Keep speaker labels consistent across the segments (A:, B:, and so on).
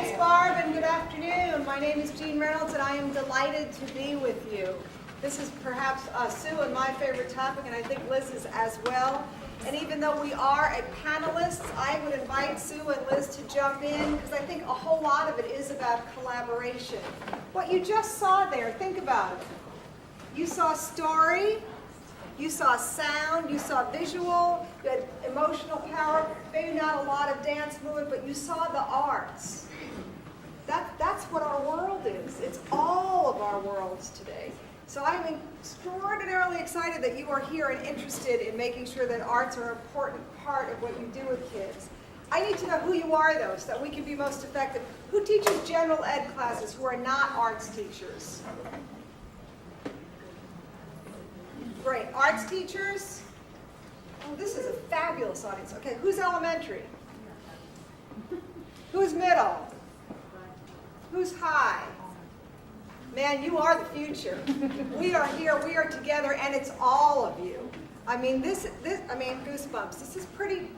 A: Thanks, Barb, and good afternoon. My name is Jeanne Reynolds, and I am delighted to be with you. This is perhaps Sue and my favorite topic, and I think Liz's as well. And even though we are a panelist, I would invite Sue and Liz to jump in, because I think a whole lot of it is about collaboration. What you just saw there, think about it. You saw story, you saw sound, you saw visual, you had emotional power, maybe not a lot of dance movement, but you saw the arts. That's what our world is. It's all of our worlds today. So I'm extraordinarily excited that you are here and interested in making sure that arts are an important part of what you do with kids. I need to know who you are, though, so that we can be most effective. Who teaches general ed classes who are not arts teachers? Great. Arts teachers? Oh, this is a fabulous audience. Okay, who's elementary? Who's middle? Who's high? Man, you are the future. We are here, we are together, and it's all of you. I mean, goosebumps. This is pretty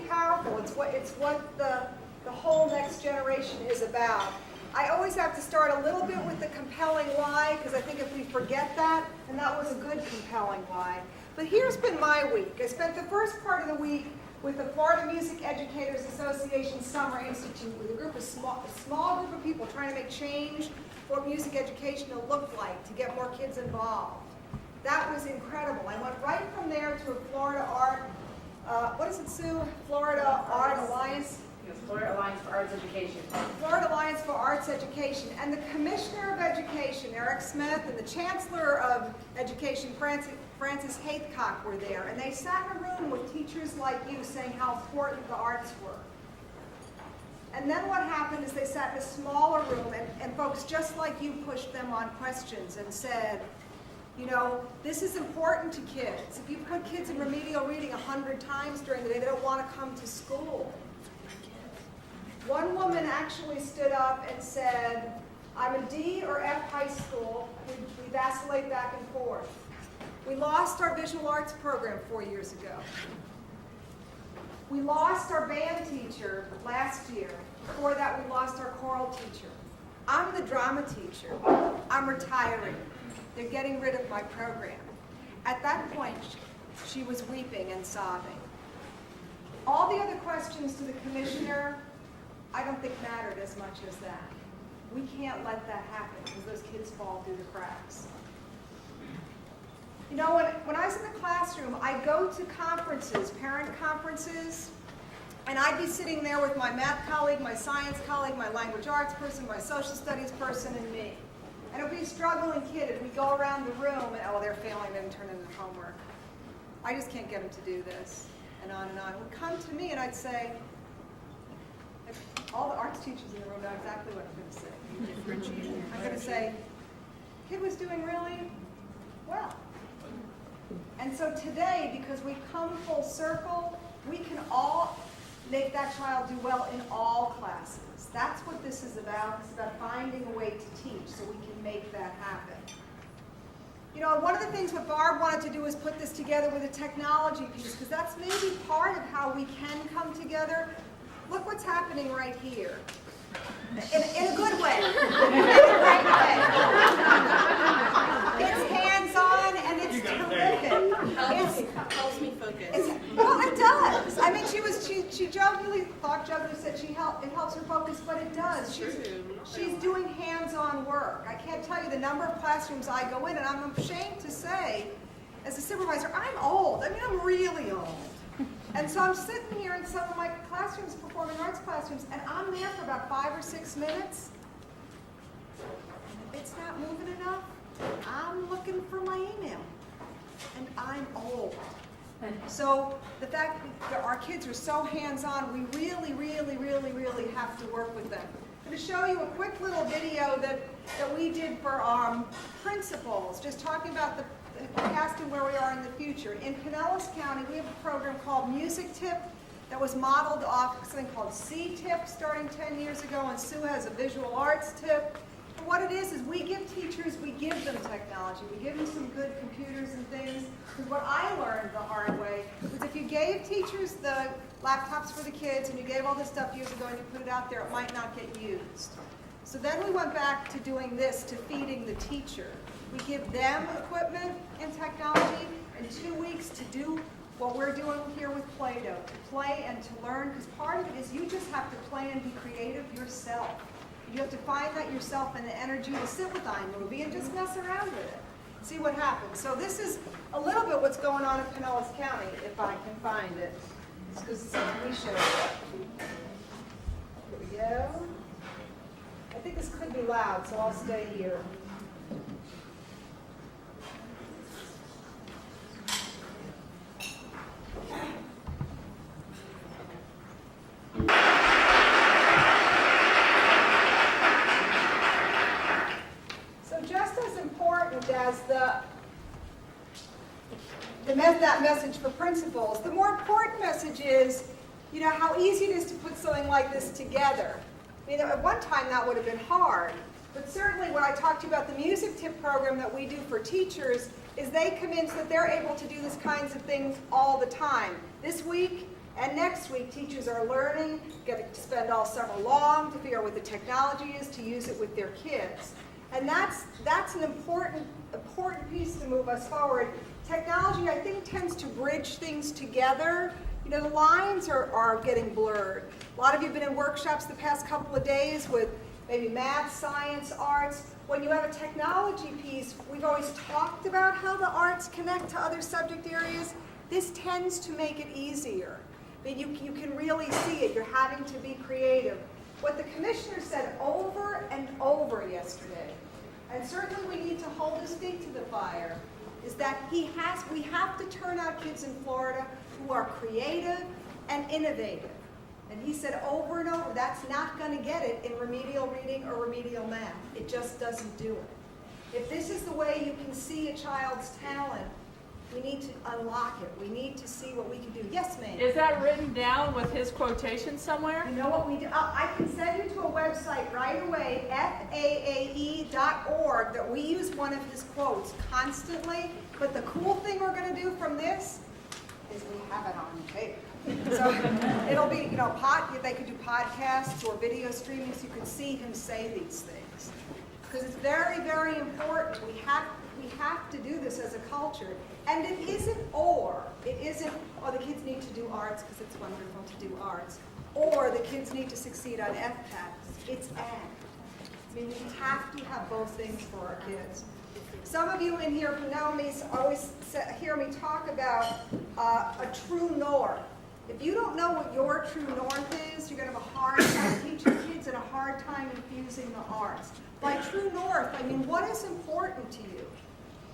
A: powerful. It's what the whole next generation is about. I always have to start a little bit with the compelling why, because I think if we forget that, and that was a good compelling why. But here's been my week. I spent the first part of the week with the Florida Music Educators Association Summer Institute with a small group of people trying to make change for what music education will look like to get more kids involved. That was incredible. I went right from there to a Florida Art, what is it, Sue? Florida Art Alliance?
B: Yes, Florida Alliance for Arts Education.
A: Florida Alliance for Arts Education. And the Commissioner of Education, Eric Smith, and the Chancellor of Education, Francis Haythcock, were there. And they sat in a room with teachers like you saying how important the arts were. And then what happened is they sat in a smaller room, and folks just like you pushed them on questions and said, you know, this is important to kids. If you put kids in remedial reading 100 times during the day, they don't want to come to school. One woman actually stood up and said, I'm a D or F high school. We vacillate back and forth. We lost our visual arts program 4 years ago. We lost our band teacher last year. Before that, we lost our choral teacher. I'm the drama teacher. I'm retiring. They're getting rid of my program. At that point, she was weeping and sobbing. All the other questions to the commissioner, I don't think mattered as much as that. We can't let that happen because those kids fall through the cracks. You know, when I was in the classroom, I'd go to conferences, parent conferences, and I'd be sitting there with my math colleague, my science colleague, my language arts person, my social studies person, and me. And it would be a struggling kid, and we'd go around the room, and oh, they're failing, they didn't turn in their homework. I just can't get them to do this, and on and on. It would come to me, and I'd say, all the arts teachers in the room know exactly what I'm going to say. I'm going to say, kid was doing really well. And so today, because we've come full circle, we can all make that child do well in all classes. That's what this is about. It's about finding a way to teach so we can make that happen. You know, one of the things what Barb wanted to do is put this together with a technology piece, because that's maybe part of how we can come together. Look what's happening right here. In a good way. In a great way. It's hands-on and it's terrific.
B: Helps me focus.
A: Well, it does. I mean, she jokingly said it helps her focus, but it does. She's doing hands-on work. I can't tell you the number of classrooms I go in, and I'm ashamed to say, as a supervisor, I'm old. I mean, I'm really old. And so I'm sitting here in some of my classrooms, performing arts classrooms, and I'm there for about 5 or 6 minutes. It's not moving enough. I'm looking for my email. And I'm old. So the fact that our kids are so hands-on, we really, really, really, really have to work with them. I'm going to show you a quick little video that we did for our principals, just talking about the forecasting where we are in the future. In Pinellas County, we have a program called Music Tip that was modeled off something called C-Tip starting 10 years ago, and Sue has a visual arts tip. what it is we give teachers, we give them technology. We give them some good computers and things. Because what I learned the hard way was if you gave teachers the laptops for the kids and you gave all this stuff years ago and you put it out there, it might not get used. So then we went back to doing this, to feeding the teacher. We give them equipment and technology in 2 weeks to do what we're doing here with Play-Doh, to play and to learn, because part of it is you just have to play and be creative yourself. You have to find that yourself and the energy to sit with iMovie and just mess around with it. See what happens. So this is a little bit what's going on in Pinellas County, if I can find it. It's because it's something we showed. Here we go. I think this could be loud, so I'll stay here. So just as important as that message for principals, the more important message is, you know, how easy it is to put something like this together. I mean, at one time that would have been hard, but certainly when I talked to you about the music tip program that we do for teachers, is they come in so that they're able to do these kinds of things all the time. This week and next week, teachers are learning, get to spend all summer long to figure out what the technology is, to use it with their kids. And that's an important piece to move us forward. Technology, I think, tends to bridge things together. You know, the lines are getting blurred. A lot of you have been in workshops the past couple of days with maybe math, science, arts. When you have a technology piece, we've always talked about how the arts connect to other subject areas. This tends to make it easier. I mean, you can really see it. You're having to be creative. What the commissioner said over and over yesterday, and certainly we need to hold his feet to the fire, is that we have to turn out kids in Florida who are creative and innovative. And he said over and over, that's not going to get it in remedial reading or remedial math. It just doesn't do it. If this is the way you can see a child's talent, we need to unlock it. We need to see what we can do. Yes, ma'am?
C: Is that written down with his quotation somewhere?
A: You know what we do? I can send you to a website right away, faae.org, that we use one of his quotes constantly. But the cool thing we're going to do from this is we have it on tape. So it'll be, you know, they could do podcasts or video streaming so you can see him say these things. Because it's very, very important. We have to do this as a culture. And it isn't it isn't, oh, the kids need to do arts because it's wonderful to do arts, or the kids need to succeed on FPACs. It's and. I mean, we have to have both things for our kids. Some of you in here who know me always hear me talk about a true north. If you don't know what your true north is, you're going to have a hard time teaching kids and a hard time infusing the arts. By true north, I mean, what is important to you?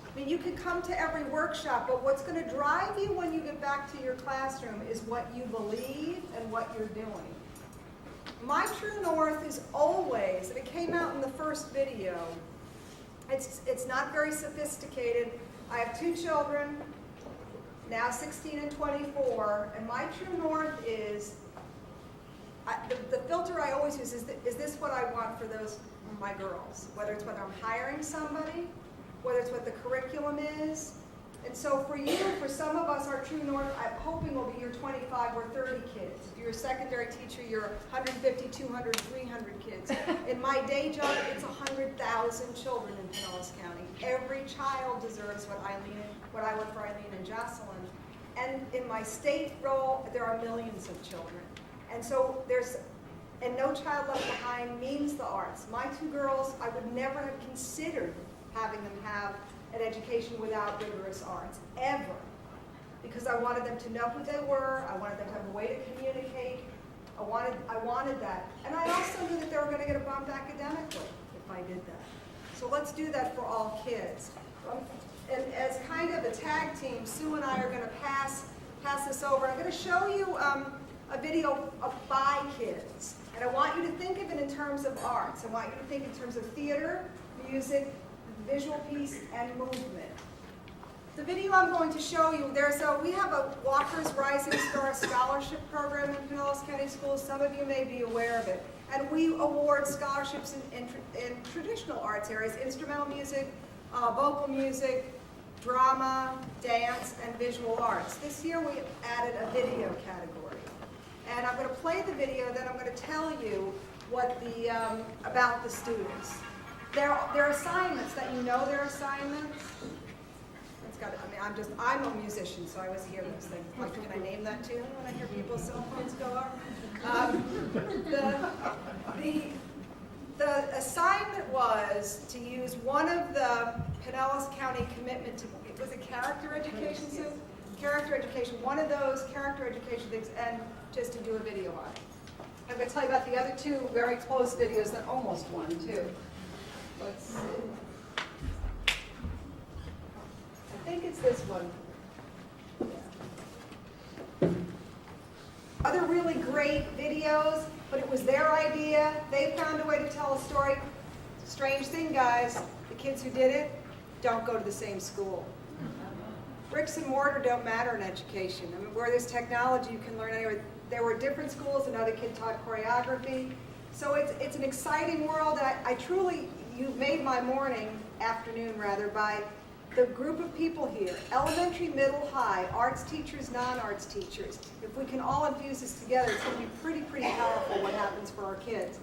A: I mean, you could come to every workshop, but what's going to drive you when you get back to your classroom is what you believe and what you're doing. My true north is always, and it came out in the first video, it's not very sophisticated. I have 2 children, now 16 and 24, and my true north is, the filter I always use is this what I want for my girls? Whether it's whether I'm hiring somebody, whether it's what the curriculum is. And so for you, for some of us, our true north, I'm hoping will be your 25 or 30 kids. If you're a secondary teacher, you're 150, 200, 300 kids. In my day job, it's 100,000 children in Pinellas County. Every child deserves what I want for Eileen and Jocelyn. And in my state role, there are millions of children. And so and no child left behind means the arts. My 2 girls, I would never have considered having them have an education without rigorous arts, ever. Because I wanted them to know who they were, I wanted them to have a way to communicate, I wanted that. And I also knew that they were going to get a bump academically if I did that. So let's do that for all kids. And as kind of a tag team, Sue and I are going to pass this over. I'm going to show you a video by kids. And I want you to think of it in terms of arts. I want you to think in terms of theater, music, visual piece, and movement. The video I'm going to show you, we have a Walker's Rising Star Scholarship Program in Pinellas County Schools. Some of you may be aware of it. And we award scholarships in traditional arts areas, instrumental music, vocal music, drama, dance, and visual arts. This year we added a video category. And I'm going to play the video, then I'm going to tell you what about the students. Their assignments that you know their assignments. I'm a musician, so I always hear those things. Like, can I name that tune when I hear people's cell phones go off? The assignment was to use one of the Pinellas County commitment to, was it character education, Sue? Character education, one of those character education things, and just to do a video on it. I'm going to tell you about the other two very close videos that almost won, too. Let's see. I think it's this one. Other really great videos, but it was their idea. They found a way to tell a story. Strange thing, guys, the kids who did it don't go to the same school. Bricks and mortar don't matter in education. I mean, where there's technology, you can learn anywhere. There were different schools, another kid taught choreography. So it's an exciting world. I truly, you've made my afternoon rather, by the group of people here, elementary, middle, high, arts teachers, non-arts teachers. If we can all infuse this together, it's going to be pretty powerful what happens for our kids.